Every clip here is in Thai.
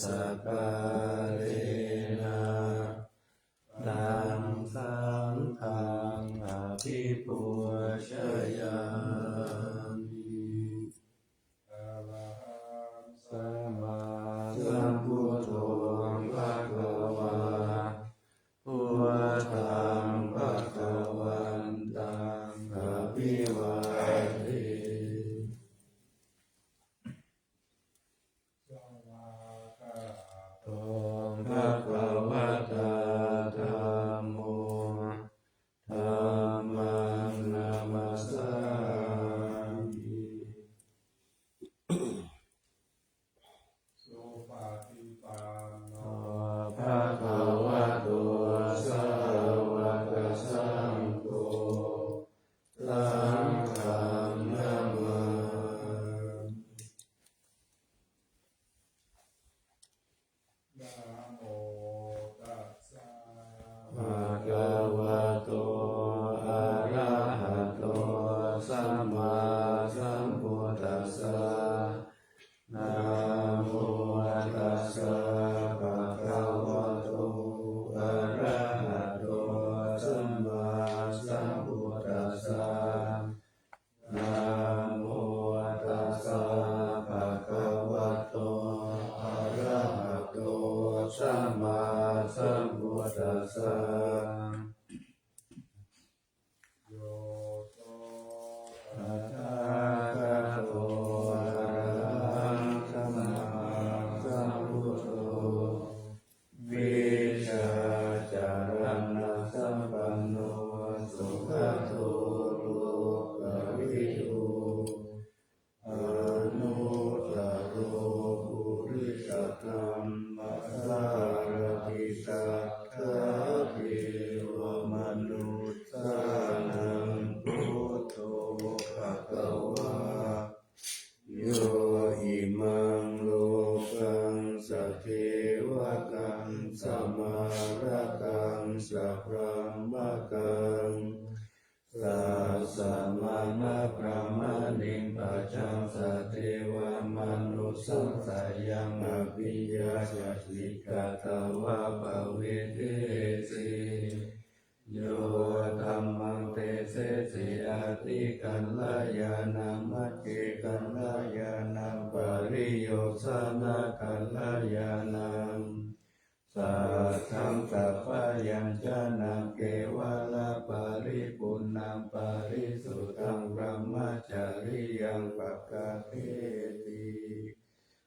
สกาเรนะตังสังฆังอภิปูชยามิอะระหังสัมมาสัมพุทโธภะคะวาพุทธังภะคะวันตังอะภิวาเทภะคะวะตาธัมโมธัมมังนามัสสามิสุปฏิปันโนภะคะวะโตสาวกสังโฆสังฆังนามานะโมตัสสะภะคะวะโตอะระหะโตสัมมาสัมพุทธัสสะนะโมตัสสะภะคะวะโตอะระหะโตสัมมาสัมพุทธัสสะนะโมตัสสะภะคะวะโตอะระหะโตสัมมาสัมพุทธัสสะโยโสตัสสะภะคะโตอะระหังสัมมาสัมพุทโธวิชาจารณะสัมปันโนสุขโตโลกวิทูอนุตตโรปุริสธรรมสารติสัทธาเทวมนุษย์สานังพุทโธภควาโยอิมังโลกังสเทวกังสมาระกังสัพพมะกังสัสสะมานะพระมณิปัจจังสเทวมนุสสังสยังอภิญญาสัจจิกตวะภเวเทสิโยธัมมังเตเสสิอาติกัลลายานังมัจเจกัลลายานังปริโยสนะกัลลายานังสัทธังสัพพยัญชนะเกวะละปริปุณังปริสุทธังพรหมจาริยังปักขะเทติ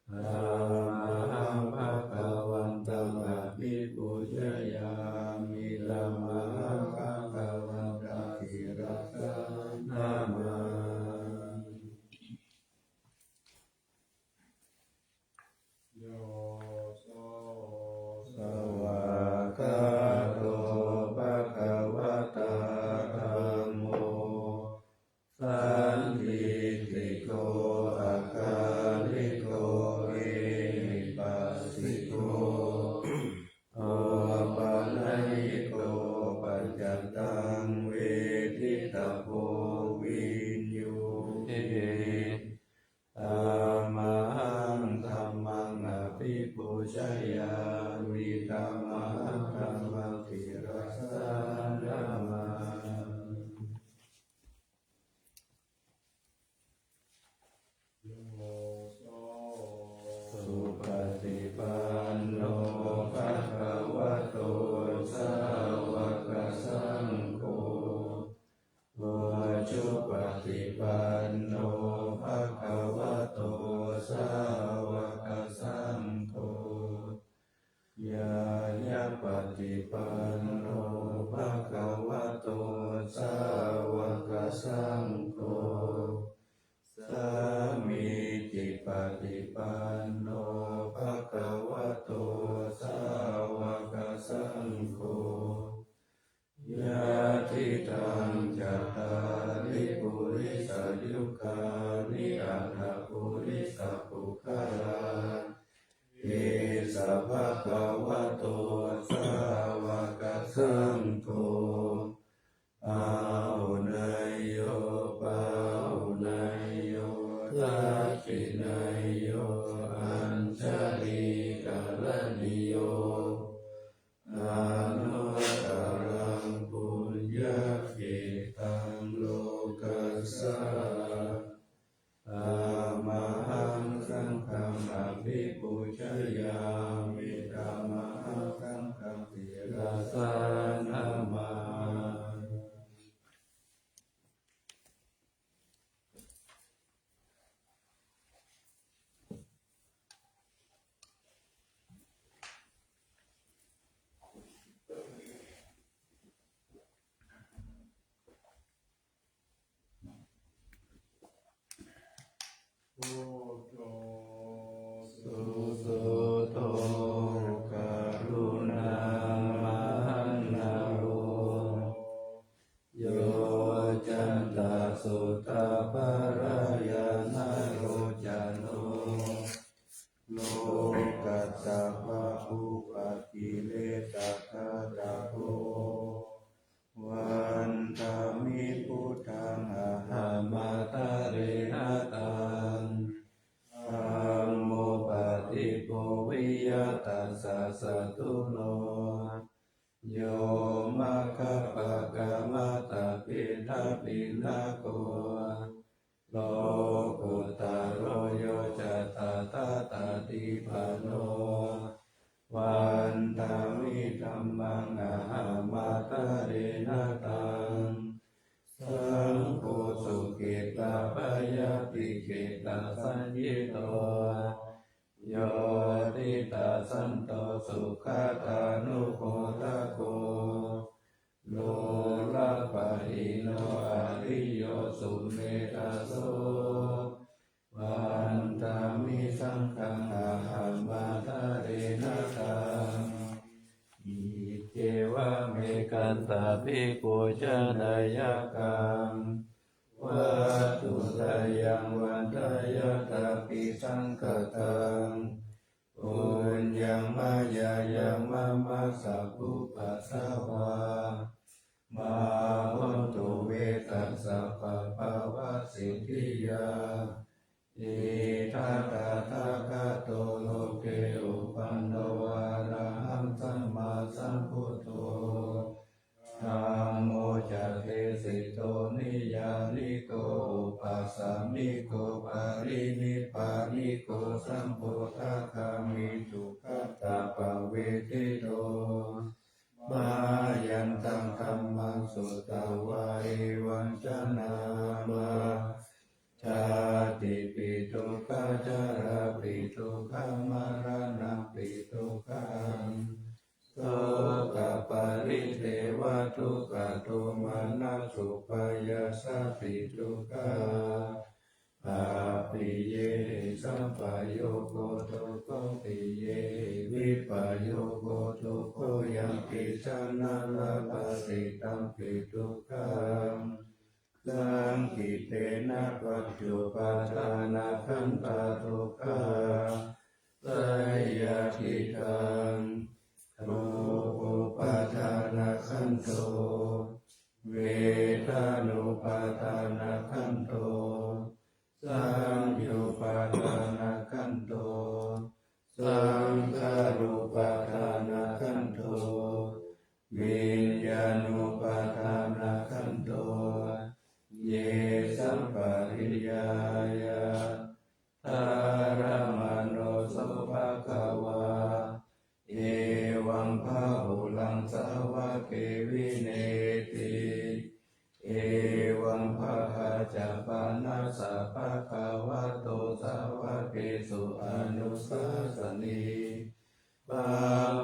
ธัมมังภะคะวันตังอะภิปูชยามิธัมมังภะคะวันตังทิรัสสะนามาโยโสสวากขาโตภะคะวะตาธัมโมสันทิฏฐิโกอะคาลิโกเอหิปัสสิโกโอปัญญิโกปัจจตังเวทิตาโพวินยูเอธัมมังธัมมังอภิปูชยามิธัมมังธัมมังทิรัสสะนามาโยโสสุปฏิปันโนภะคะวะโตสาวกสังโฆจุปฏิปันโนภะคะวะโตสาวกสังโฆญาญาปฏิปันโนภะคะวะโตสาวกสังโฆสามีจิปฏิปันโนภะคะวะโตสาวกสังโฆญาติตังจัตตาริปุริสยุคานิอัตถปุริสปุคลาเอสัพพะคะวะโตสาวกสังโฆอาหุเนยโยปาหุเนยโยทักขิเนยโยอัญชลีกา ามิธัมมังสังฆังติราสานามาสุสุโธกรุณามนาโรโยจันตสุตาภรายานาโรจันโตโลกัสสะภะอุปกิเลสะทะระโหวันธามิพุทธังอะหัมมาตะเรนะตังธัมโมปฏิโภวิยตัสสะสะตุโนโยมะคะปะกะมะตะปิทะปินะโกโลกุตโรโยจะตถาตติปันโนวันธามิธัมมังอะหัมมาตะเรนะตังสังโฆสุขิตาปยาติขิตาสัญญิโตโยติตาสันโตสุขตานุโคตโกโลลาปะหิโนอริโยสุเมธาโสวันธามิสังฆังอะหัมมาตะเรนะตังอิเจวะเมกันตาภิกขุชนายกังวัตถุตายังวันทายตาปิสังฆตังปุญญังมายายังมะมะสัพพุปัสสาวามาหุนตุเวตัสสะปะภาวะสิทธิยาอิทัตตะทะกะโตโลเกอุปันโนอะระหังสัมมาสัมพุทโธธัมโมจะเตสิโตนิยานิโกอุปัสสมิโกปารินิพพานิโกสัมโพธิคามิทุกขตาปะเวทิโตมายันตังธัมมังสุตวาเอวัญชนะมาชาติปิทุกขจาราปิทุกขมรณะปิทุกขังโสกปริเทวทุกขโทมานะสุปายาสาปิทุกขาอาปิเยสัมปโยโกทุกขปิเยวิปโยโกทุกขยังปิชนะละภะสิตังปิทุกขังสังกิเตนะปัจจุปทานะขันธาทุกขาสยทิตังรูปุปทานะขันโตเวทานุปทานะขันโตสังยุปทานะขันโตสังขารุปทานะขันโตวิญญาณุปทานะขันโตเยสัมปริยายาทารมโนโสภะคะวาเอวังพะหุลังสาวะเกวิเนติเอวังภะคะจะปานาสะภะคะวะโตสาวะเกสุอนุสาสนีปะ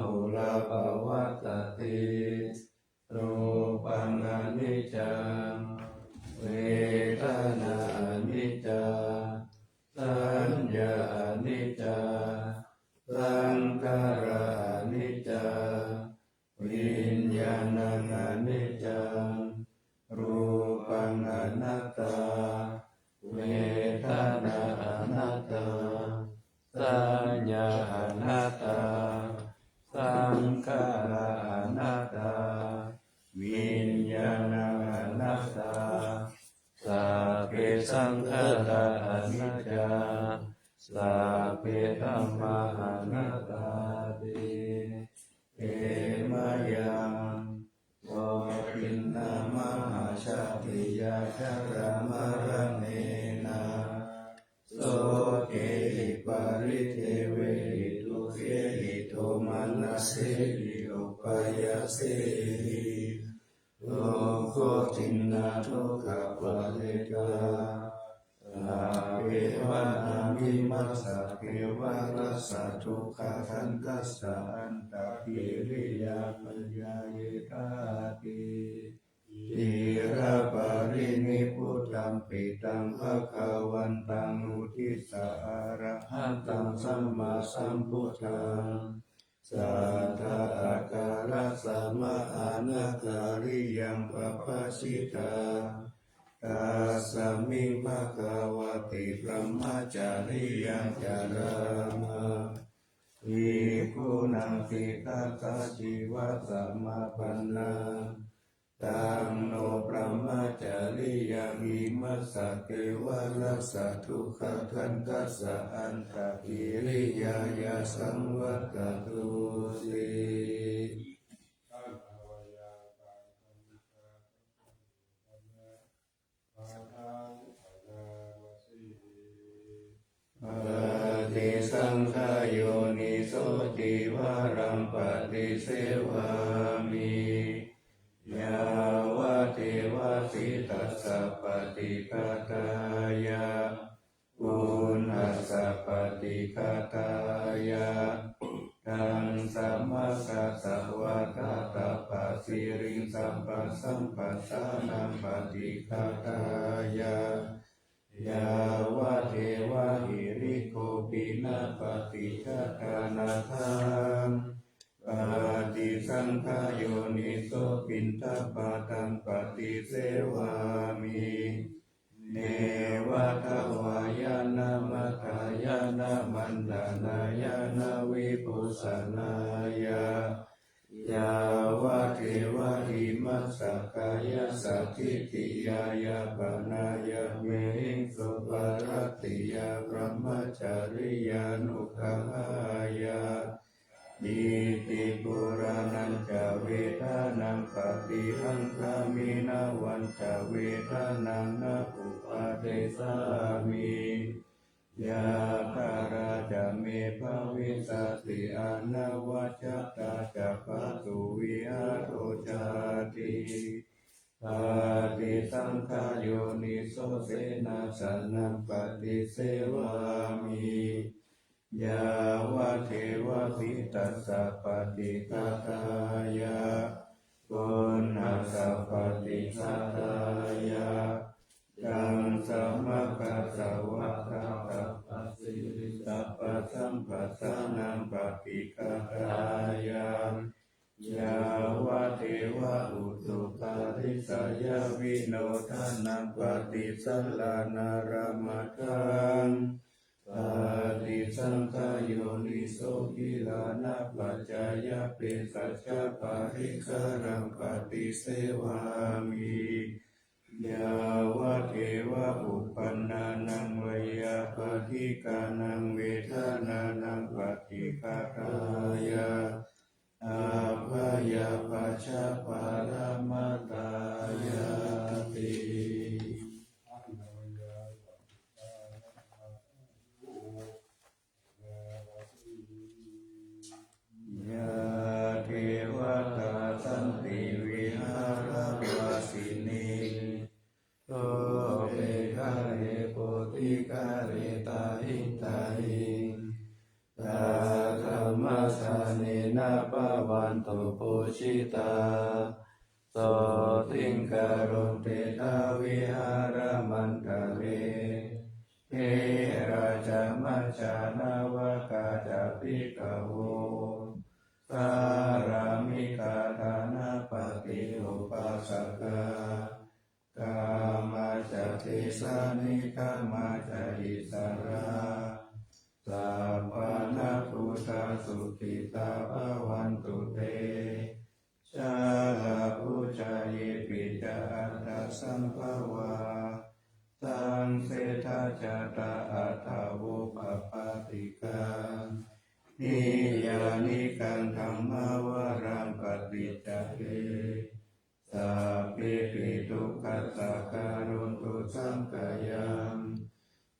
หุลาภวัตติรูปังอนิจจังเวทนาอนิจจาสัญญาอนิจจาสังขารอนิจจาวิญญาณังอนิจจังรูปังอนัตตาเวทนาอนัตตาสัญญาอนัตตาสังขารอนัตตาวิญญาณังอนัตตาสัพเพสังขาราอนิจจาสัพเพธัมมาอนัตตาติเอมะยังโอปินนามหาชาติยาชรามรเนนะโสเกหิปาริเทเวหิทุเข มานะเสหิอุปายาเสหิโลโคทินนาทุกขปะเรกาอาเววะนามิมัสสะเกวะรัสสะทุกขทันตัสสะอันตกิริยาปัญญาเยธาติอิระปะรินิพุตตังปิตังภคะวันตังอุทิสสะอะระหันตังสัมมาสัมพุทธังสัทธะอาการะสัมมาอานาการิยังปะปัสสิตาตัสสมิงภะคะวะติพระมจาริยังจารามะอิกุณังสิกขาสัจจิวัสสะมาปันนาตังโนพระมจาริยังอิมัสสะเกวะรัสสะทุกขทันตัสสะอันตกิริยายาสังวัตตุสิปฏิสังขโยนิโสติวารังปฏิเสวามิยาวะเทวะสิตัสสะปฏิฆาตายะปุณหัสสะปฏิฆาตายะทังสัมมาสัสสะวะทะตะปะสิริงสัมปัสสัมปัสสะนังปฏิฆาตายะยาวะเทวะหิริโกปินะปฏิฆาตานาทังปฏิสังขโยนิโสปินทปาตังปฏิเสวามิเนวะทวายานามัคคายานามันดานายานาวิปุสสนายายาวะเทวะหิมัสสะกายสัทธิติยายาปนายาเมหิงสุปารติยาพระมจาริยานุขายาอิติปุรานันจเวทานังปฏิหังคามินาวันจเวทานังนาอุปาเทสามิยาคาราจะเมภาวิสัสติอานาวัจตาจะปะตุวิหารโรจาติปฏิสังขโยนิโสเสนาสนังปฏิเสวามิยาวะเทวะสิตัสสะปฏิฆาตายะปุณหัสสะปฏิฆาตายะตังสัมมากัสสะวะทะตะปัสสิริสัพพะสัมปัสสะนังปฏิฆาตายะยาวะเทวะอุตุปาริสายาวิโนทานังปฏิสัลลานารมัตถังปฏิสังขโยนิโสกิลานะปัจจายะเปสัจจปาริคารังปฏิเสวามิยาวะเทวะอุปันนานังวยาปฏิกานังเวทานานังปฏิฆาตายะอาภายาปัจจปารามาตายาติยาเทวตาสันติวิหารวาสินีโตเปกาเรโปติกาเรตาหิตาหิตาธรรมสาเนนะปะวันโตโพชิตาโสติงคารมเตทาวิหารมันตะเรเทราชมัจจานาวกาจปิกโวสารามิกาธานาปฏิอุปัสสกากามาจเทสานิกามาจอิสราสัพพะนาพุทธสุขิตาภวันตุเตชาลาพุจายปิจาตัสสัมภวาตังเสทาจตาอัฏฐาวุปปาติกานิยานิกันธรรมวรังปฏิจจเกสัพพิปิทุกขัสสะการุณตุสังกายัง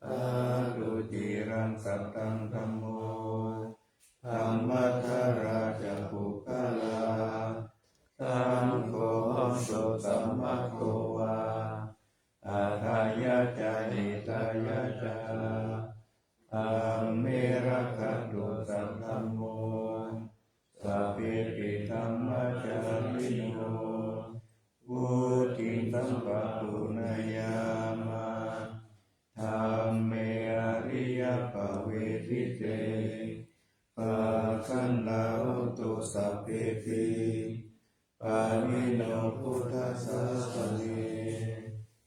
ตาตุจิรังสัตตังธัมโมภ ธัมมัทธราชปุคคลาสังโฆสุสัมมาโกวาอาทายะจานิตายะจาธัมเมระคันตุสังธัมโมสัพเพปิธัมมัจจาริโนวุติสัมปะปุณยามะธัมเมอริยปเวทิเตปัจขันธาตุสัพเพปิปานิโนพุทธัสสะสะเน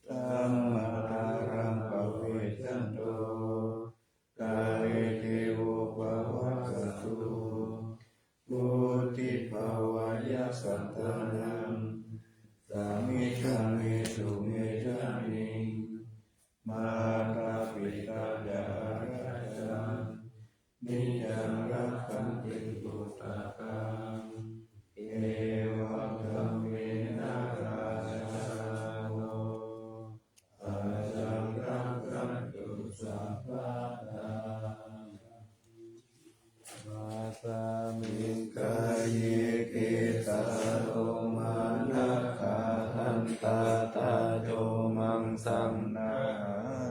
ธัมมารังปเวชันโตกาเลเทโวภวัสตุพุทธิภาวายะสัตตานังสามิชังเมสุเมชันนิมาตาปิตาจาราจังนิจังรักขันติปุตตะกังเอวังธัมเมนะราชาโนอาจังรักขันตุสัพพะทามาสามิกายเกตาโรมานะคาทันตาตาโจมังสัมนา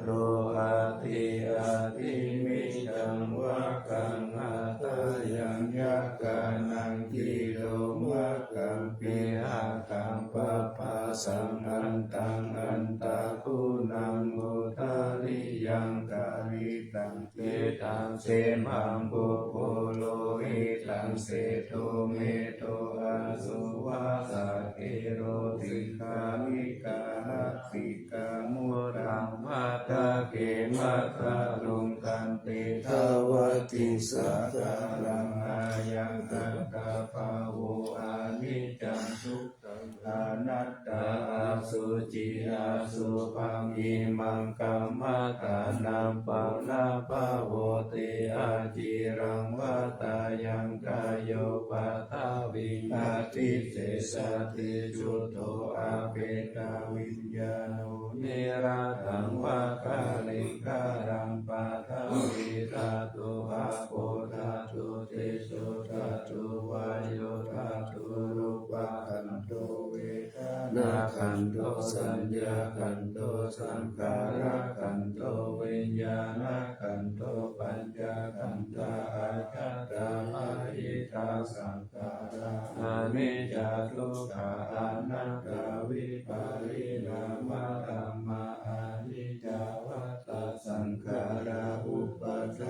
โรอาทิอาทิมิจังวะกังอาตายังยักกานังกิโลมะกัมปิอากังปะปะสังอันตังอันตะคุนังมุทาริยังกาลิตังเจตังเสมังปุโพโลหิตังเสโทเมโทอาสุวาสะเกโรติคามิกานัสสิกามุรังมาตาเกมัตตาลุงกันติทาวติสักการังอายังตังกาภาโวอานิจจังทุกขังอนัตตาอาสุจิอาสุปังอิมังกัมมตานัมปะนาภาโวติอาจิรังวัตายังกายโยปัฏฐาวิอาทิเสสติจุตโตอาเปตาวิญญาโนเนราทังวากาลิการังปัฏฐาวิธาตุอาโปธาตุเตโสธาตุวายโยธาตุรูปะขันโตเวทนาขันโตสัญญาขันโตสังขารขันโตวิญญาณขันโตปัญญาขันธาอาคาตาอาหิตาสังขาราอานิจจทุกขาอนัตตาวิปาริณามะธัมมาอานิจจวัตตสังขาราอุปัฏฐ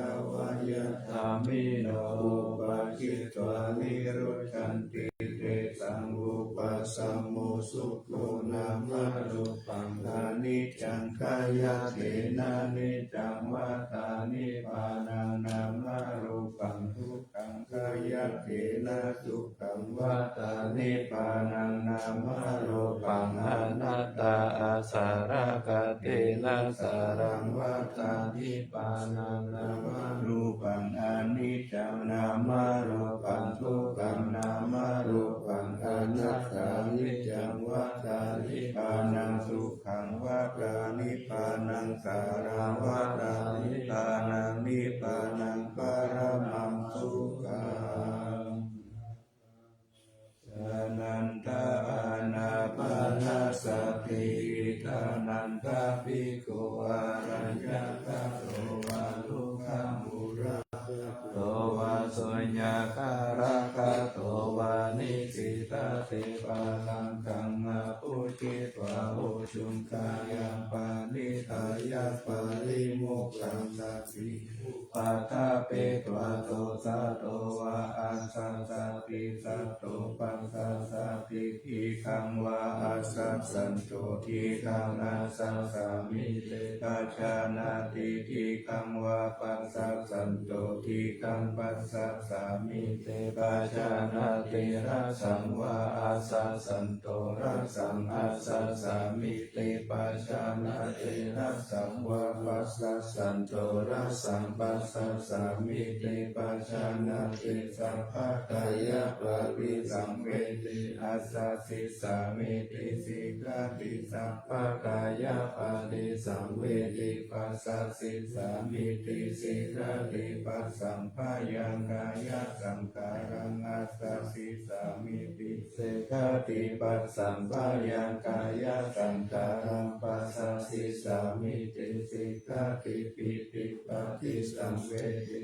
ายะธามิโนอุปาจิตวานิโรชันติเตสังอุปสัมโมสุโขนามะรูปังอานิจจังกายเทนะนิจจังวัฏฏานิพพานังนามะรูปังทุกขังกายเทนะทุกขังวัฏฏานิพพานังนามะรูปังอนัตตาอาสารกเตนะสารังวัฏฏานิพพานังนามะรูปังอนิจจังนามะรูปังทุกขังนามะรูปังอนัตตานิจจังวัฏฏานิพพานังสุขังวัฏฏานิพพานังสารังวัฏฏานิพพานังนิพพานังปรมังสุขังอนันตาอานาปานาสติทานันตาภิกขุอารัญญกโตวาลุขามุระโตวาสุญญาคาระคาโตวานิสิตาเตปาลังกังอาปุจิตวาโอชุมกายังปานิทายาปาริโมกขังสัพพิปัฏฐาเปตวาโตสะโตวาอันสัสสะติสัตโตปัสสะสะติทิขังวาอัสสัสสันโตทิขังอาสัสสะมิเตกัจจานาติทิขังวาปัสสะสันโตทิขังปัสสะสามิเตกัจจานาติระสังว วะอาสาสันโตรัสสังอาสาสามิติปัจจานาติรัสสังวะปัสสะสันโตรัสสังปัสสะสามิติปัจจานาติสัพพะกายะปะริสังเวทิอาสาสิสามิติสิกขาติสัพพะกายะปะริสังเวทิปัสสะสิสามิติสิกขาติปัสสัมภายังกายะสังขารังอาสาสิสามิติสิกขาติปัสสัมภายังกายะสังขารังปัสสะสิสามิติสิกขาติปิติปะทิสังเวทิ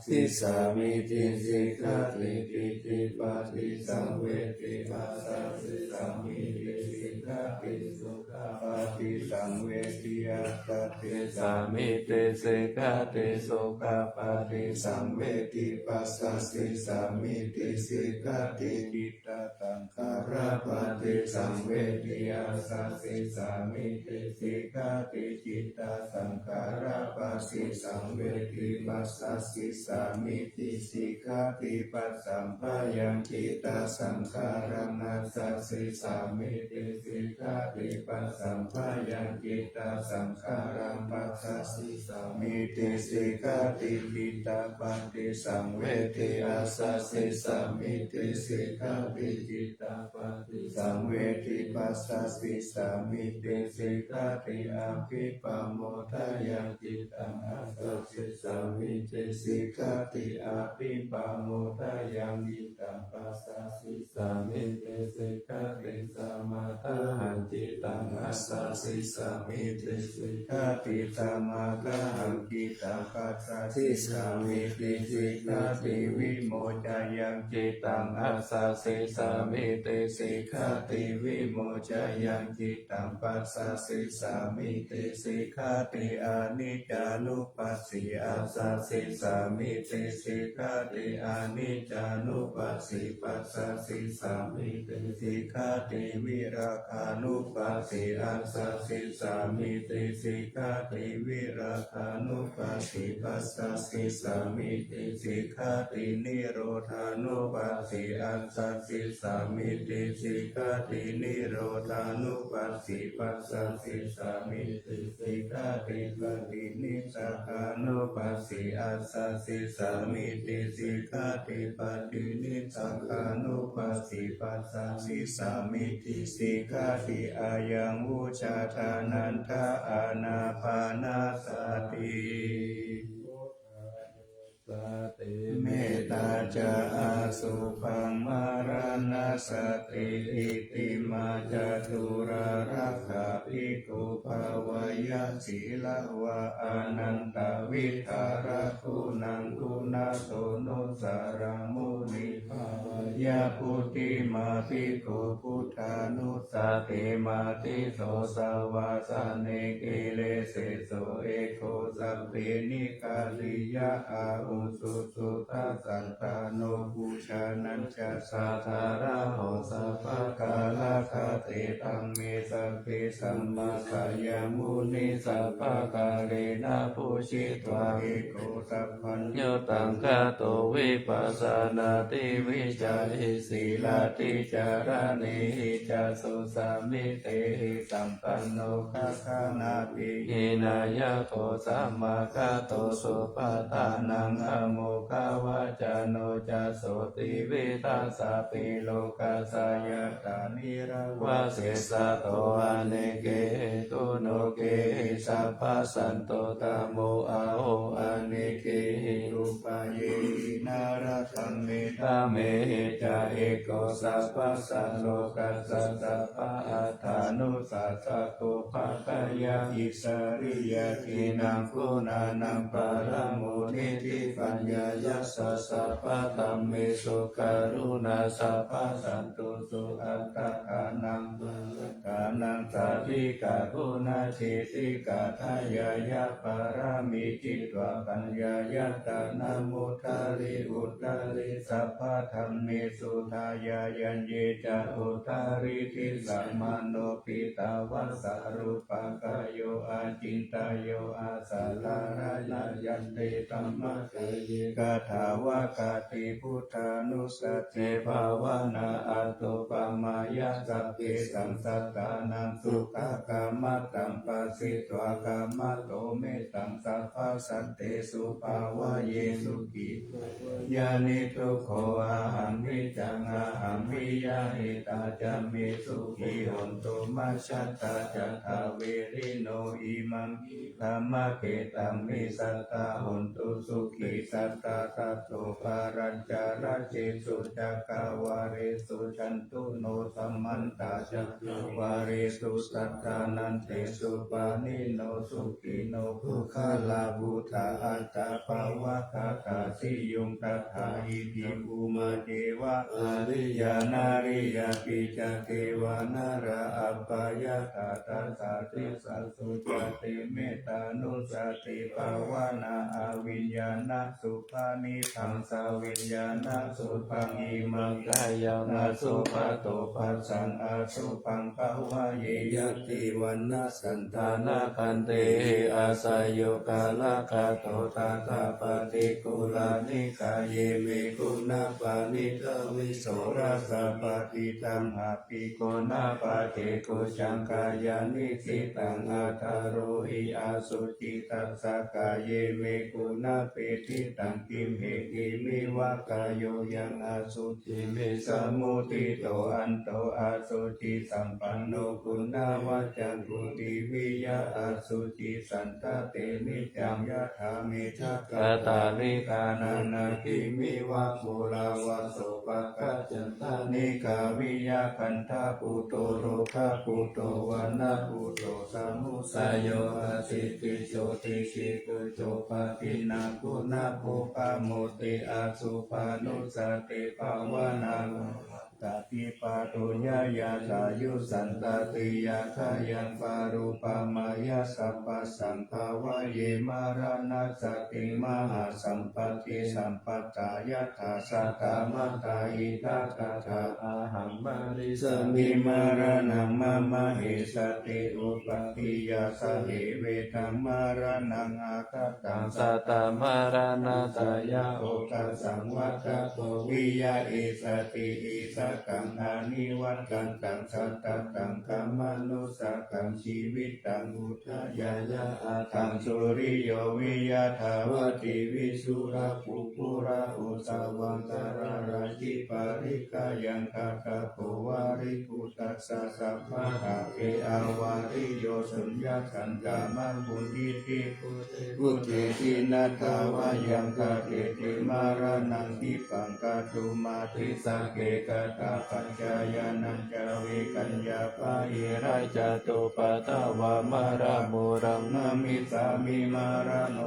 สิสามิติสิกขาติปิติปะทิสังเวทิปัสสะสิสามิติสิกขาติสุขาปะทิสังเวทิอัตติสามิติสิกขาติสุขาปะทิสังเวทิปัสสะสิสามิติสิกขาติจิตตสังขาราปะทิสังเวทิอาสาสิสามิติสิกขาติจิตตสังขาราปะทิสังเวทิปัสสะสิสามิติสิกขาติปัสสัมภายังจิตตสังขารังอาสาสิสามิติสิกขาติปัสสัมภายังจิตตสังขารังปัสสะสิสามิติสิกขาติจิตตปะทิสังเวทิอาสาสิสามิติสิกขาติจิตตปะทิสังเวทิปัสสะสิสามิติสิกขาติอาภิปโมทายังจิตตังอาสาสิสามิติสิกขาติอาภิปโมทายังจิตตังปัสสะสิสามิติสิกขาติสมาทาหังจิตตังอาสาสิสามิติสิกขาติสมาทาหังจิตตังปัสสะสิสามิติสิกขาติวิโมจายังจิตตังอาสาสิสามิติสิกขาติวิโมจายังจิตตังปัสสะสิสามิติสิกขาติอนิจจานุปัสสิอาสาสิสามิติสิกขาติอนิจจานุปัสสิปัสสะสิสามิติสิกขาติวิราคานุปัสสิอาสาสิสามิติสิกขาติวิราคานุปัสสิปัสสะสิสามิติสิกขาตินิโรธานุปัสสิอาสาสิสามิติสิกขาตินิโรธานุปัสสิปัสสะสิสามิติสิกขาติปฏินิสสานุปัสสิอาสาสิสามิติสิกขาติปฏินิสสานุปัสสิปัสสะสิสามิติสิกขาติอายังวุชาทานันทาอานาปานาสติเมตตาจะอาสุภังมารณสติอิติมาจตุรารักขาภิกขุภาวายะศีลวะอนันตวิทาระคุณังคุณโสนุสารังมุนิภาวายะพุทธิมาภิกขุพุทธานุสติมาติโสสวาสเนกิเลสโสเอโคสัพเพนิกาลิยะอาอุสุสุทัสสันตาโนภูชานัญจสาธาระโหสัพพะกาลคติตังเมสัพพิสัมมาสายามุนิสัพพะกาเรนะภูชิตวะเอโกสัพพัญโยตังคโตวิปัสสนาติวิจาริสีลาติจารณิหิจัสสุสามิเตหิสัมปันโนคะคานาติหินายะโตสัมมาคะโตสุปาทานังอโมคาวาจาโนจัสโสติวิทัสสะปิโลกัสสยตานิระวะเสสะโตอเนเกตุโนเกสัพพสันโตตโมอาโหอเนเกรูปะเยนารัตังเมตาเมจาเอโกสัพพสันโลกัสสะสัพพะอัฏฐานุสัสสะตุภะคะยะอิสริยะกินังคุณานังปารโมนิธิปัญญายัสสะสัพพะธัมเมสุการุณาสัพพะสันตุสุอัตตะกานังกานังสาธิกาคุณาชิติกาทายายะปารามิจิตวะปัญญายะตานามุทาริอุตตริสัพ พพะธัมเมสุทายายันเยจะอุตาริทิสัมมาโนปิตาวัสสารุปกายโยอาจินตายโยอาสาลารายันเตตัมมะเกเยกะถาวะกาติพุทธานุสติภาวนาอัตโตปมายะสัพเพสังสัตตานังสุขกามตัมปัสสิตวากามโตเมตังสัพพสัตเตสุภาวะเยสุขิยานิทุกโขอาหังวิจังอาหังวิยาหิตาจามิสุขิหนตุมัชฌัตตาจัตถาเวริโนอิมังธรรมะเกตัมมิสัตตาหนตุสุขิสัตตาตัตโตปารัญจาระเจสุจักขวาเรสุชันตุโนสัมมันตาจักวาเรสุสัตตานันเตสุปานิโนสุขิโนภุคลาภุตาอัตตาภาวะคาตาสิยุงตถาอิทิภูมาเทวะอริยานาริยาปิจเทวานาราอัปปายาตาตัสสะติสัสสุจติเมตตานุสติภาวนาอวิญญาณสุภานิทังสาวิญญาณสุภังอิมังกายานาสุภะโตภัสสังอาสุภังภาวะเยยติวันนาสันตานาคันเตอาสยโยกาลคาโตตาตาปฏิกุลานิกายเยเมกุณาปานิทวิโสราสปฏิตัมหาปิโกนาปะเจโกจังกายานิสิตังอาทาโรหิอาสุจิตัสสะกายเยเมกุณาเปติตังกิมเหกิมิวะกายโยยังอาสุจิเมสมุติโตอันโตอาสุจิสัมปันโนคุณาวะจังกุติวิยะอาสุจิสันตเตนิจังยะถามิทักกตาลิกานานาคิมิวะโมลาวะโสปะกะจันตานิกาวิยะคันธาปุโตโรคาปุโตวานาปุโตสมุสยโยอาสิติโชติชิกุโจปะปินาคุนาโภปะโมติอาสุปานุสติภาวนาตติปาตุญญายาสายุสันตติยาคายังปารุปามายาสัพพสังภาวะเยมารานาสติมหาสัมปติสัมปตายาถาสัตตามตาอิทัตถาอาหังบาริสมิมารานังมะมะเหสติอุปติยาสเหเวทังมารานังอาคตังสัตตมารานาตายาโอตัสสังวัตโตวิยาเอสติอิสกังอานิวัตกันตังสัตตตังกัมมนุสกังชีวิตตังอุทายายะอาทังสุริโยวิยาทาวติวิสุราภูปุราอุสาวังตระราชิปาริกายังคาคาโภวาริปุตตัสสะสัพพะหะเออาวาริโยสุญญคันธามังบุญิติพุทเทตินาทาวายังคาเตติมารานังทิปังกาตุมาติสะเกกตาปัญจายานันจาวิกัญญาปะหิราจตุปะตาวามารามุรังนามิสามิมาราโน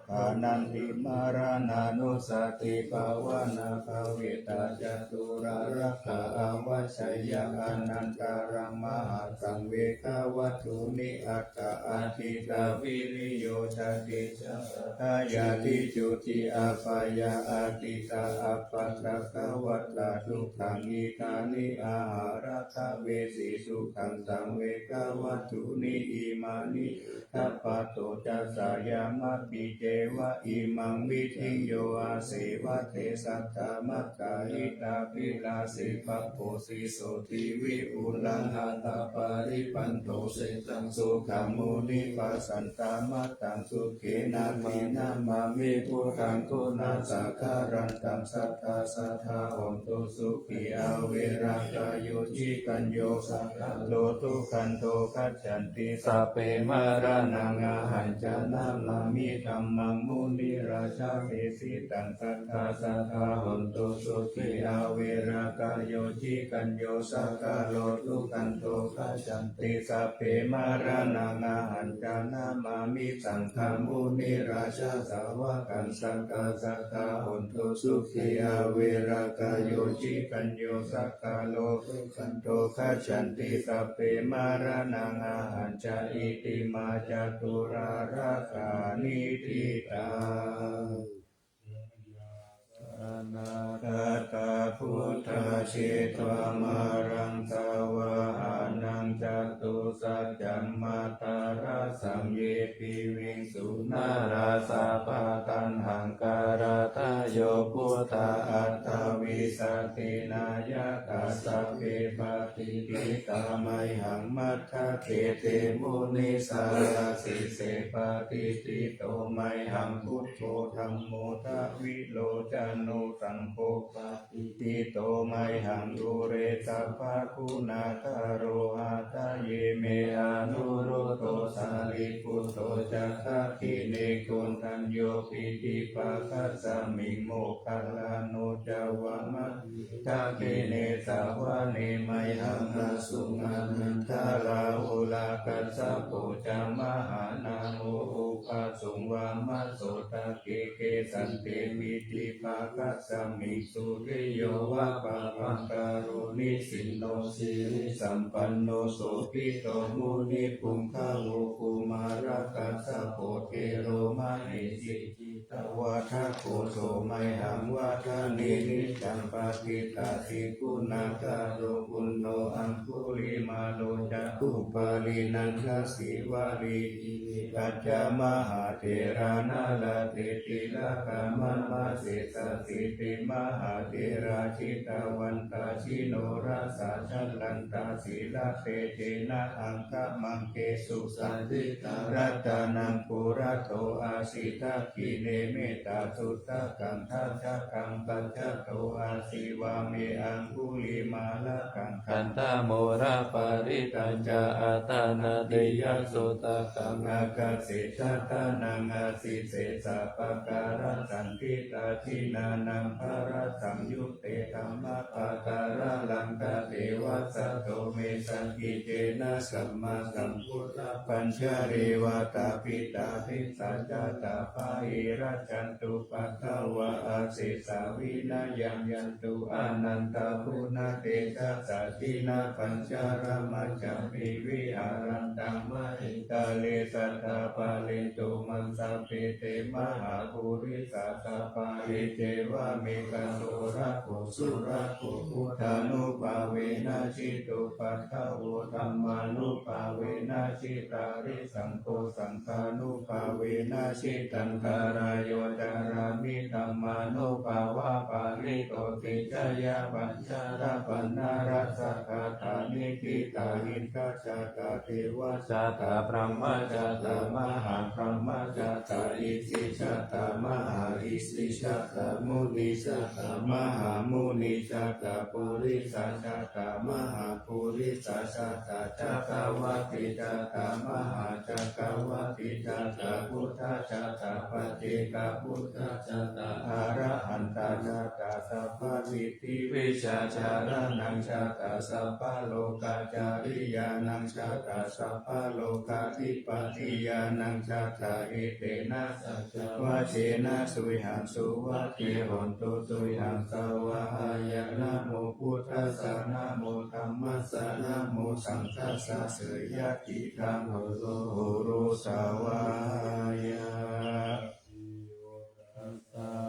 ปานันติมารานานุสติภาวนาภาเวตาจตุรารักขาอาวัชยาอนันตารังมหาสังเวคาวัตถุนิอัตตาอาทิตาวิริโยชติจัสทายาติจุติอาปายาอาติตาอาปัสสะกวัตตาทุกขังอิทานิอาหาราคาเวสีสุขังสังเวคาวัตถุนิอิมานิทัพพะโตจัสสายามะปิเจวะอิมังวิทิโยอาเสวะเทสัตตามัคคาหิตาปิลาสิปัปโปสิโสติวิอุลังอัตตาปาริปันโตเสตังสุขมุนิปัสสันตามัตตังสุเขนะมินามามิปุรังกุณาสักการันตังสัทธาสัทธาโหนตุสุขีอาเวรากายโยจิกัญโยสักโลตุคันโตคัจฉันติสัพเพมารานังอาหันจานามามิธัมมังมุนิราชาเทสิตังสัทธาสัทธาโหนตุสุขีอาเวรากายโยจิกัญโยสักโลตุคันโตคัจฉันติสัพเพมารานังอาหันจานามามิสังฆมุนิราชาสาวกันสังฆาสัทธาโหนตุสุขีอาเวรากายโยจิกัญโยสักโลตุคันโตคัจฉันติสัพเพมารานังอาหันจาอิติมาจตุราราคานิทิตา นาคตาพุทธชิตวามรังสาวานังจตุสัจจัมมาตาราสัมเยปิวิงสุนาราสาปะตันหังการาทายโยพุทธาอัตถวิสัตตินายกาสัพเพปฏิปิตาไมหังมัทธเกเตมุนิสาราสิเสปฏิติโตไมหังพุทโธธัมโมทวิโลจานุสังโฆปฏิติโตไมหังดุเรสัพพะคุณาคาโรหะทะเยเมอานุรุตโตสาริปุตโตจักขะคิเนกุณทัญโยปิติปัสสะสมิงโมคคัลลานุจาวะมะทักขิเนสาวะเนไมหังอาสุงันทาราอุลากัสสะโพจามหานาโมอุปาสุงวามะโสตเกเกสันเตมิติภาคัสสมิสุริโยวะปะปังการุณิสินโนสิริสัมปันโนโสภิโตมุนิปุงคโวกุมาระกัสสะโพเทโรมะเนสิจิตวะทะโกโสไมหังวะทะเนนิจังปะติตาสิกุณาคาโรกุณโนอังคุลิมาโลจะอุปาลินันทสิวารีกัจจามหาเถรานาลาเตติลากามันมาเสสสิติมหาเถราชิตาวันตาชิโนราสาชันลันตาศีลาเตเจนะอังคะมังเกสุสันติตารัตานังปุระโตอาสิทากิเนเมตาสุตตะกังทัจจกังปัจจโตอาสิวาเมอังคุลิมาละกังคันธโมระปาริตัญจาอัตนาเดยสุตะกังอากาเสชะตานังอาสิเสสะปะการะสันติตาทินานังภรสัมยุเตธรรมปะการะลังกะเทวะสะโตเมสังกิเจนะสัมมาสัมพุทธปัญชาเรวะตาปิตาภิสัจจตาภาหิรัจจันตุปัตตวะอาเสสาวินายังยันตุอานันตาพุนาเตชะสัจจินาปัญชารมัจจปิวิหารันตังมะหิตาเลสัทธาปาเลตุมังสัพเพเตมหาภูริสัทธาปาริเทวะเมกันโตระโกสุระโกพุทธานุภาเวนะชิตุปัฏฐาโวธัมมานุภาเวนะชิตาริสังโฆสังฆานุภาเวนะชิตังคารายโยจารามิธัมมานุภาวะปาริโตติจยาปัญชาระปันนารัสสะคาถานิทิตาหินกัจจตาเทวะจตาพระมจตามหาพระมจตาอิสิจตามหาอิสิจตามุนิจตามหามุนิจตาปุริสัจตามหาปุริสัจตาจักรวัติจตามหาจักรวัติจตาพุทธจตาปเจกพุทธจตาอรหันตจตาสัพพวิธิวิชาจารนังจตาสัพพโลกาจาริยานังจตาสัพพโลกาธิปติยานังจตาเอเตนะสัจวะเชนะสุวิหังสุวัตเทหนตุสุวิหังสวะหายะนะโมพุทธัสสะนะโมธัมมัสสะนะโมสังฆัสสะเสยติธัมโมโลโรสาวายะ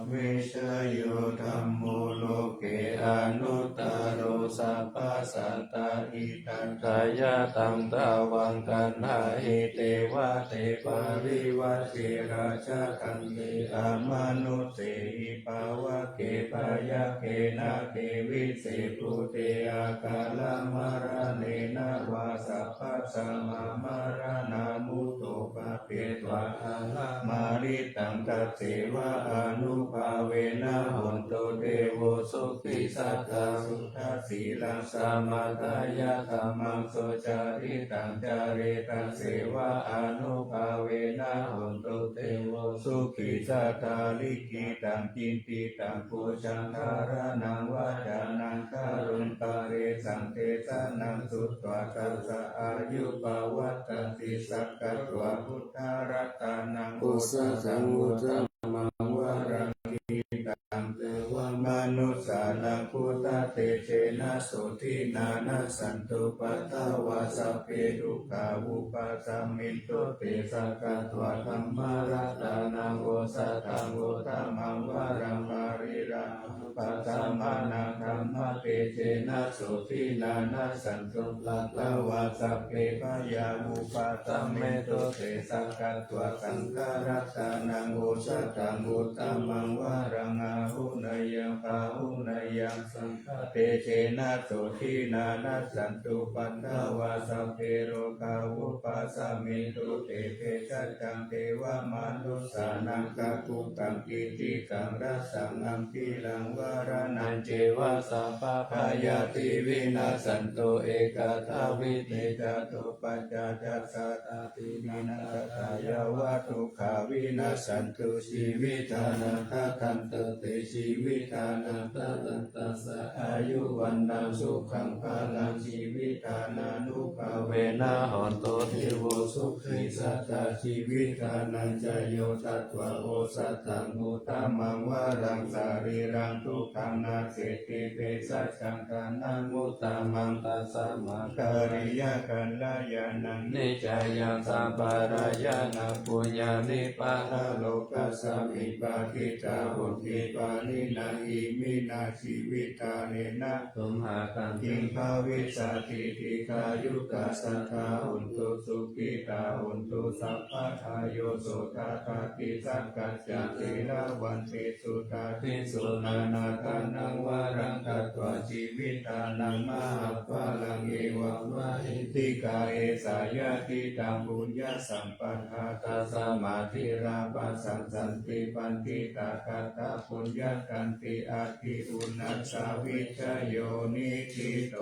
เวชโยธัมโมโลเกอนุตตโรสัพพสัตตาหิตังกายตังตาวังกันหาหิเตวะเตปาริวัติราชกังเตอามนุเตหิปาวะเกปายะเกนะเกวิเศตุเตอากาลมารเนนะวาสัพพสัมมามารนามุตโตปะเปตวะอาลมาริตังตัสเสวะอนุภาเวนะหนโตเทโวสุขิสัตตาสุทัสสีลังสามาตายะธรรมังโสจาริตังจาเรตังเสวะอนุภาเวนะหนโตเทโวสุขิสัตตาลิกิตังกินติตังปุชังคารนังวาจานังคารุณปาเรสังเทสานังสุตตวาตัสสะอายุปวัตติสักกะตวะพุทธรัตานังโอสะสังวุตมังวารังกิตังเตวะม มนุสสานังพุทธเตเชนะโสทินานะสันตุปัตตวาสัพเพทุกขาวุปาสัมมิตุเตสักกะตวะธัมมาราตานังโอสัตถังโอตัมมังวารังปาริรังปัสสมานังธัมมะเตเชนะโสทินานะสันตุปัตตวาสัพเพพยาวุปาสัมมิตุเตสักกะตวะสังฆรัตานังโอสัตถังโอตัมมังวารังอาหุนยังปาหุนยังสังฆเตเชนะโสทินานะสันตุปัตตวาสัพเพโรกาวุปาสัมมิตุเตเภสัจจังเทวมนุสสานังกะกุกังกิติกังรัสสังอัมพิลังวารนันเจวะสัพพะพายาติวินาสันโตเอกาทาวิเตจโตปัจจาจัสสะตติวินาศตายาวะทุกขาวินาสันตุชีวิตานังทัตันเตเตชีวิตานังทัตันตัสสะอายุวันนังสุขังภาลังชีวิตานานุภาเวนะหอนโตเทโวสุขิสัตตาชีวิตานันจโยตัตวะโอสัตตังมุตตมังวารังสารีรังทุกขังนาเสติเปสัจจังกานังมุตตมังตัสสะมะการิยกัลลายานังนิจายังสัมปารายานังปุญญานิปาหโลกัสสมิปาทิตาหุติปานินาอิมินาชีวิตาเนนะตุมหาคันติภาวิสาติติกายุกัสสะทาหุนตุสุขิตาหุนตุสัพพะทายโยโสตตาติสักกัจจติระวันติสุตาทิสุนานาทานังวารังตัตวะชีวิตานังมหาภาลังเอวังวะอิติกาเอสายาติตังบุญญาสัมปัฏฐาตาสมาธิราปัสสังสันติปันติตาคัตตาปุญญกันติอาทิอุณัสสาวิชโยนิธิโต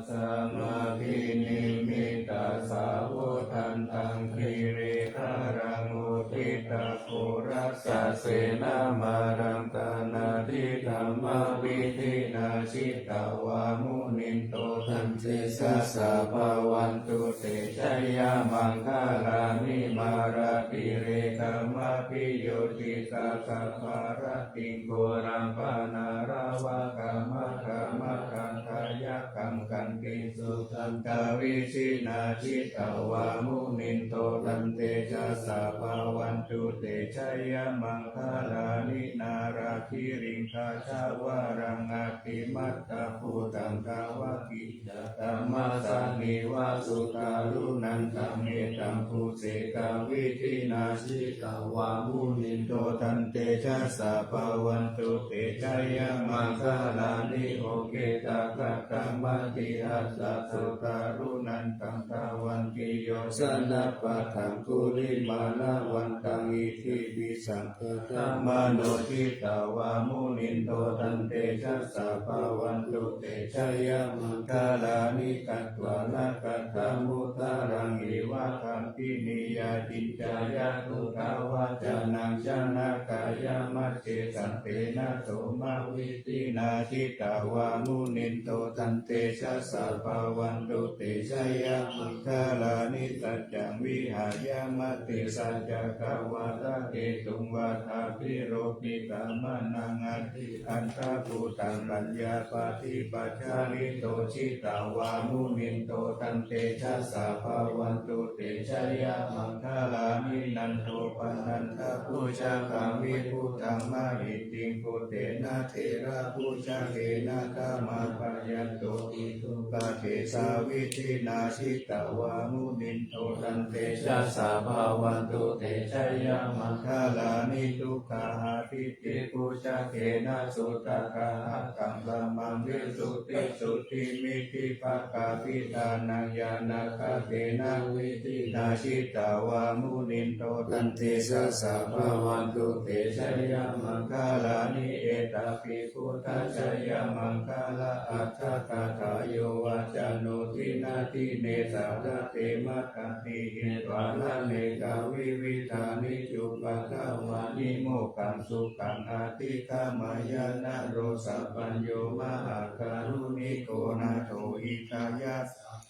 สัมมาทินิมิตาสาวุทันตังคิริคารังอุทิตาโครัสสะเสนามารังตานาทิธรรมวิธินาชิตาวามุนินโตทันเจสัสสะภาวันตุเตชัยยามังคาลานิมาราติเรกามะพิโยติสาสะภารติงโกรังปานาราวะกามะกามะคันทายะกังกันติสุขันตาวิชินาชิตาวามุนินโตตันเตชะสะภาวันตุเตชัยยมังคาลานินาราคิริงคาชาวารังอาติมัตตาภูตังกาวะกิจตัมมาสันนิวาสุตารุนันตัมเมตัมภูเสกาวิธินาชิตาวามุนินโตตันเตชะสะภาวันตุเตชัยยมังคาลานิโอเกตากะตัมมัติอัสสะสุตารุนันตังทาวันกิโยสนะปะทังกุลิมานะวันตังอิทิวิสังเกตัมมโนทิตาวามุนินโตตันเตชะสะภาวันตุเตชัยยมังคาลานิกัตวานะกัตตามุตตารังอิวะคัมปินิยาติจายะตุตาวาจานังชนะกายามัจเจสันเตนะโสมาวิตินาทิตาวามุนินโตตันเตชะสะภาวันตุเตชัยยมังคาลานิสัจจังวิหายามติสัจจกวาตะเกตุงวาทาภิโรปิกามนังอธิอันตาภูตังปัญญาปฏิปัจจาริโตชิตาวามุนินโตตันเตชะสะภาวันตุเตชัยยมังคาลานินันโตปนันทภูชาคามิภูตังมหิติงปุเตนะเทระภูชาเกนะกามาปยันโตอิทุปะเทสาวิธินาชิตาวามุนินโตตันเตชะสะภาวันตุเตชัยยมังคาลานิทุกขาทิติภูชาเกนะสุตกะหัตตังละมังวิสุทธิสุทธิมิธิภะกาปิตานังญาณคาเกนะวิธินาชิตาวามุนินโตตันเตชะสะภาวันตุเตชัยยมังคาลานิเอตาปิพุทธชัยยมังคาลาอัตถกถาโยวาจโนทินาทิเนสาระเตมะคติเหตวาละเนกาวิวิธานิจุปะกาวานิโมกังสุขังอาติกามายานะโรสัพปัญโยมหาการุณิโกนาโทอิกายะ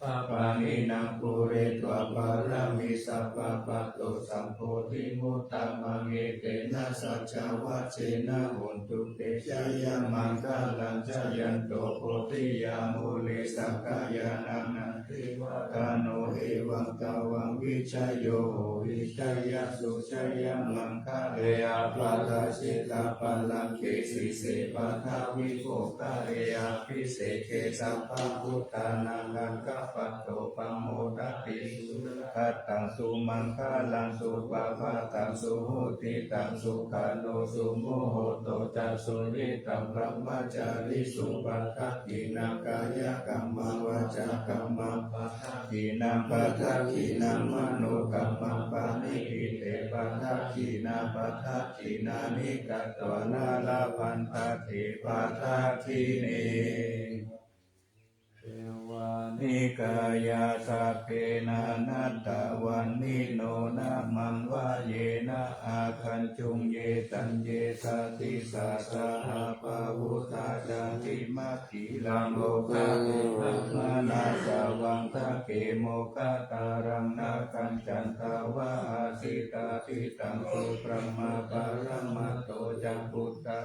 ปะปานินังปุเรตวะปารามิสัพพะปะโตสัมโพธิมุตตะมังเอเตนะสัจจวัชเชนะโหนตุเตชะยะมังคะลังชะยันโตโพธิยามุลิสักกายานังนันทิวะตาโนเอวังตาวังวิชัยโยวิชัยยสุชัยยมังคะเรอาปาทาชิตาปัลลังเกสิเสปะทาวิโภคาเรอาภิเศษเกสัพพะพุทธานังกังกัปปะโตปัมโมทัตติสุขัตตังสุมังคะลังสุปะภะตังสุโหติตังสุขาโนสุโมโหโตจัสสุริตังพระมจาริสุปัฏฐกินังกายกัมมังวาจากัมมังปัฏฐกินังปัฏฐกินังมโนกัมมังปานิปิเตปัฏฐกินาปัฏฐกินานิกัตตวนาลาภันตติปัฏฐกิเนเทวานิกายาสัพเพนานัตตะวันนิโนนะมังวะเยนะอาคันจุงเยตันเยสาติสาสาหาปาวุธาจาติมัคคิลังโลกะเอตัมมานาสาวังทะเกโมกะตารังนาคันจันทาวะอาสิตาทิตังสุปรมาปารมัตโตจังพุทธะ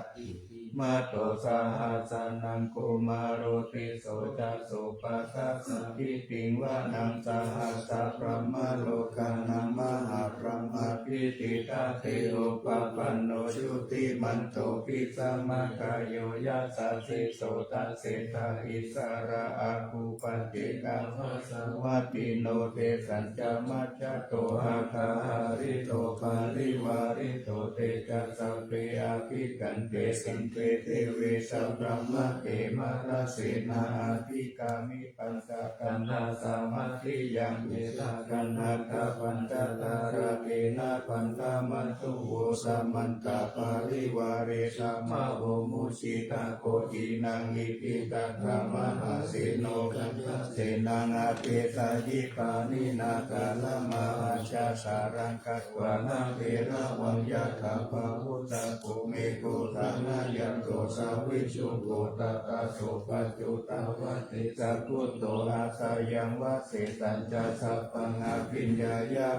มาโตสาหัสานังกุมารโรติโสจัสสุปะทัสสะทิติงวะนังสาหัสสะพระมโลกานังมหาพระมพิติตาเทโอปะปันโนชุติมันโตปิสัมมกายโยยัสสะสิโสตัสเสตาอิสระอาคูปัจเจกาภัสสวัตติโนเตสัญจมัจจโตหะคาหาริโตปาริวาริโตเตจัสสะเปอาภิกันเตสิงเตเทเวสัพพะมะเกมาราเสนาภิกามิปัญจกันนาสามัคคิยังเยตากันนาตาปัญจตาระเกนะปันตามันตุโวสัมมันตาปาริวาเรสัมมาโหมุสิตาโกจินังอิปิตัตถมหาเสโนกันเสนังอาเปตายิปานินากาลมหาชาสารังกัตวานาเทระวังยะถาภาวุตตะโกเมโกทานายันโตสาวิชุโกตตาโสปัจจุตาวะเตสัพพุตโตอาสายังวะเสตัญจะสัพพังอภิญญายะ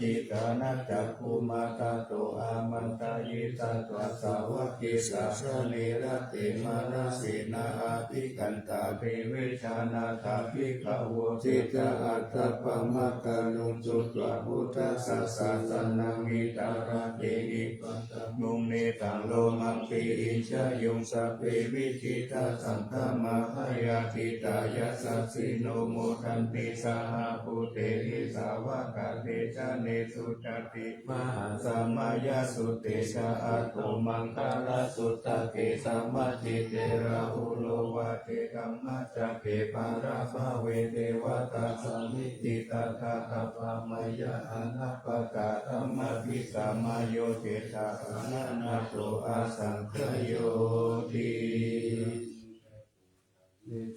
จิตานัจจคุมาตาโตอามันตายิตัตวะสาวะกิสาสเนระเตมาราเสนาอาภิกันตาเทเวชานาคาภิกขโวจิตาอัตถปมัตตานุจุตวะพุทธสัสสะสนังมิตาระเตหิปัตตมุงเนตังโลมังปีอิชะยุงสัพเพวิจิตาสังฆมาหายาทิตายาสัสสิโนโมทันติสหภูเตหิสาวกาเตชะเนสุจติมหาสัมมายาสุเตชะอัตโตมังคาลสุตตะเกสัมมาจิเตระหุโลวะเตกัมมัจจเกปาราภาเวเทวตาสัมมิติตาตาตปามายะอนัปปะกาธัมมภิสามายโยเจตาอนันโตอาสังขโยติ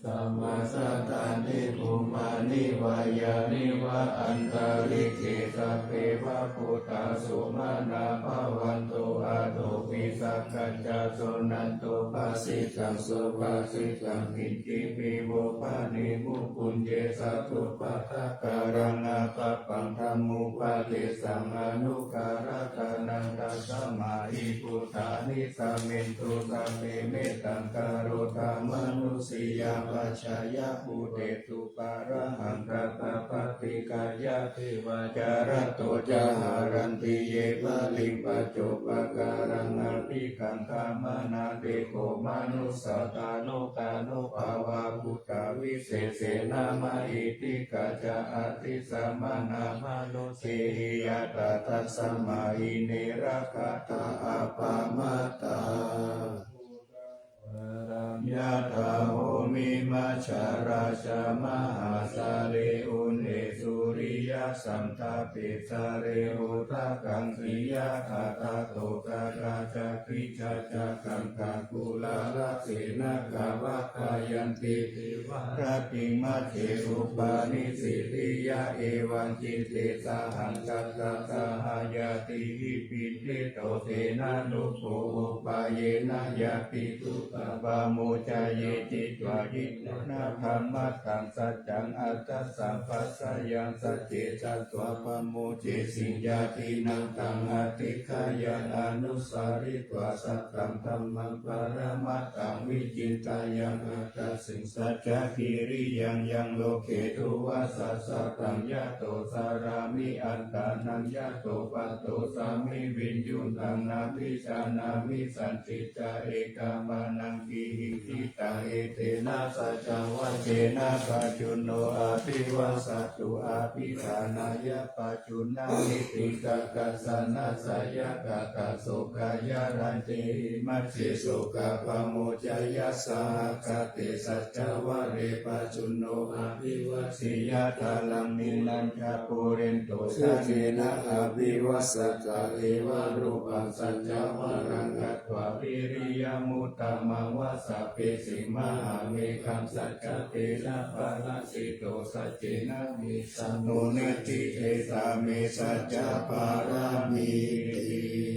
สัมมาสัตตานิภูมานิวายานิวะอันตาริเกสัพเพวะพุทธาสุมาณาภาวันโตอาโตปิสักขัจจาโสนันโตปัสสิตังโสปัสสิตังกินจิปิโวปานิมุปุญเยสัตถุปัฏฐการังอาปะปังธรรมุปะเทสังอนุการะกานังตัสสมาหิพุทธานิสัมเมตุสัพเพเมตังกโรธามนุสิยาปัจจายะภูเตตุปาระหังกัตตปฏิกายะเทวาจารโตจาหารันติเยปะลิปัจโจปการังอภิคังคามนาเตโกมนุสสตาโนตาโนภาวะพุทธาวิเศษเสนามาอิติกาจาอติสัมมานามาโลเสหิยะตตัสสมาหิเนระคาตาอาปามาตายะถาโหมิมัจฉาราชามหาสาเลอุเนสุริยสัมทาปิสาเรหุทากังสียะคาตาโตการาชกิ วิชาจาคังคากุลาละเสนากาวะคายันติพระติมัจเจรูปานิสิริยะเอวังจิตเตสาหังกัสสะสหายาติวิปิติโตเทนะนุโภปายเยนะยะปิตุตบาโมจายเยจิตวายินาธรรมะตังสัจจังอัตตสัมปัสสยังสัจเจจัตวะปโมเจสิยาตินังตังอติขายาอนุสาริตวะสัตตังธัมมังปรมัตตังวิจิตายังอัตตสิงสัจจคิริยังยังโลเกตุวะสัสสะตังยะโตสารามิอัตตานังยะโตปัตโตสามิวิญญูตังนาภิชานามิสันติจาเอกามานังกิหิติตาเอเตนะสัจจวัจเจนะปัจจุโนอาภิวาสตุอาภิธานายะปัจจุนานิติกะกัสสนะสายะกะกะโสกายะรันเตมัจเจโสกะปโมจายะสหกะเตสัจจวะเรปัจจุโนอาภิวาสิยะทาลังมินัญจาปุเรนโตสัจเจนะอาภิวาสัจจะเอวะรูปังสัจจวะรังกัตถวาวิริยมุตตะมังวะสัพเพสิมหาเมคัมสัจจเตนะปะระสิโตสัจเจนะมิสันโนเนติเทสาเมสัจจะปารามิติ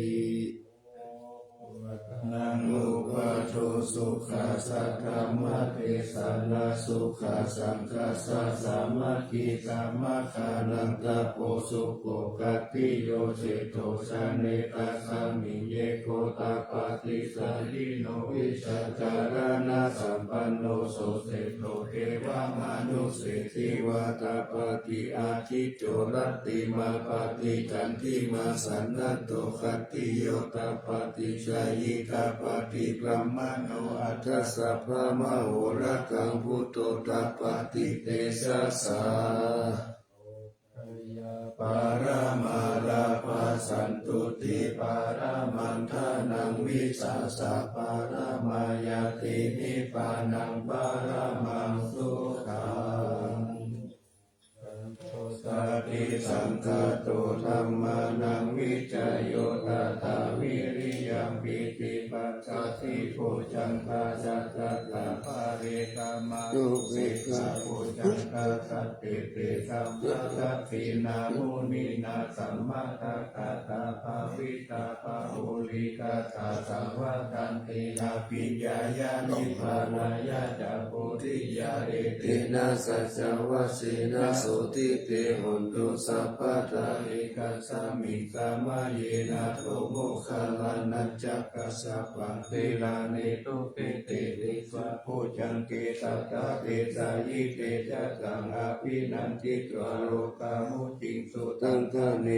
นังอุปะโทสุขัสสะธัมมะเทศนาสุขัสสังคัสสะสามัคคีสามัคคานังตะโพสุโกกัตติโยเจโตชะเนตัสสะมิเยโกตาปฏิสัยโนวิชาจารณะสัมปันโนโสเสโตเทวมนุเสติวาตาปฏิอาทิโจรติมาปฏิจันติมาสันนัตโตคัตติโยตาปฏิชัยตาปฏิพระมโนอัตถสัพพะมโหระกังพุทโธตาปฏิเตสะสาปารามาลาภัสสันตุติปารามันทานังวิสาสะปารามายาตินิพพานังปารามังสุขังสัตติสังฆโตธัมมานังวิจโยตถาวิริยังปิติปัสสติโพจังคาจัตตาภาเรตามาตุเสกาโพจังคาสัตติเตสัมมาสัพพินามุนินาสัมมาทัตตาภาวิตาภาโหลิกาตาสัพพะตันติอาปิญญายานิพพานายาจาโพธิยาเรเตนะสัจจวัสสินะโสติเตหุนตุสัพพะทาเอกัสสมิสามาเยนะโตโมคคัลลานัจจกัสสะปังเตลาเนตุเปเตติสะโพจังเกตัตตะเตสายิเตจัตตังอภินันติตวโลกามุจิงสุตังคะเน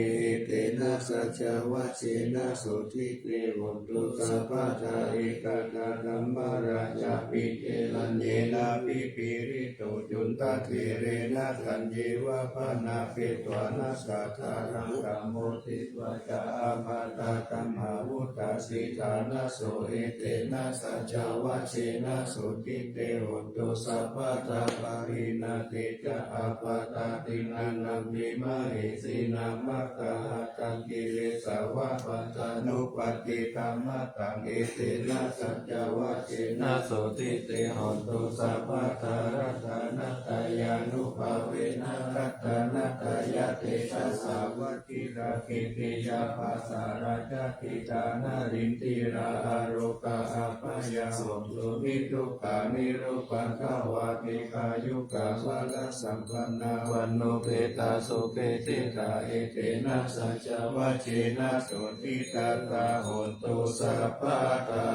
เตนะสัจจวัชเชนะโสติเตหุนตุสัพพะทาเอกัสสะธัมมาราชาปิเตลันเยนะปิปิริโตจุนตะเทเรนะสัญเยวะปะนาเปตวานาสัทธารังกามโมทิตวะจาอาตาตัมหาวุตตาสิทานะโสเอเตนะสัจจวัชเชนะโสติเตหุนตุสัพพะทาปารินาเตจะอาปาตาตินันนัมมิมาเหสีนามัคคาตังกิเลสาวะปัตตานุปัฏฐิธรรมตังเอเตนะสัจจวัชเชนะโสติเตหุนตุสัพพะทารัตนัตตายานุภาเวนะรัตนัตตายะเตชะสาวัคคิราคิติยาภาสาราชกิตานารินติราอาโรกาอาปายาโสตุนิทุกขานิโรปังขาวาติคายุกาวาลสัมปันนาวันโนเปตาโสเปติตาเอเตนะสัจจวัชเชนะโสติตาตาโหนตุสัพพะทา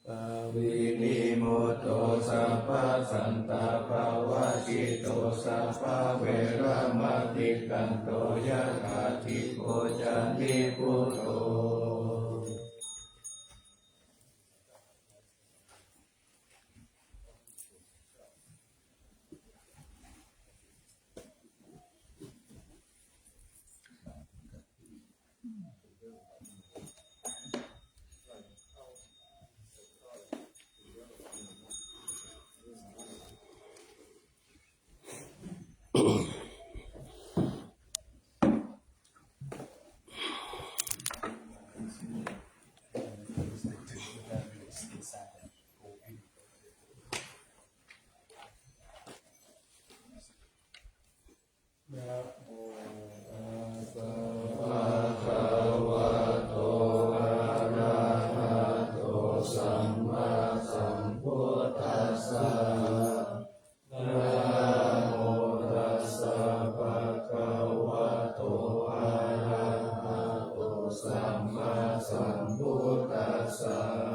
ปวินิโมโตสัพพะสันตาภาวะจิตโตสัพพะเวระมะติกันโตยะถาทิโกจันติพุทโธ สัมพุทธัสสะ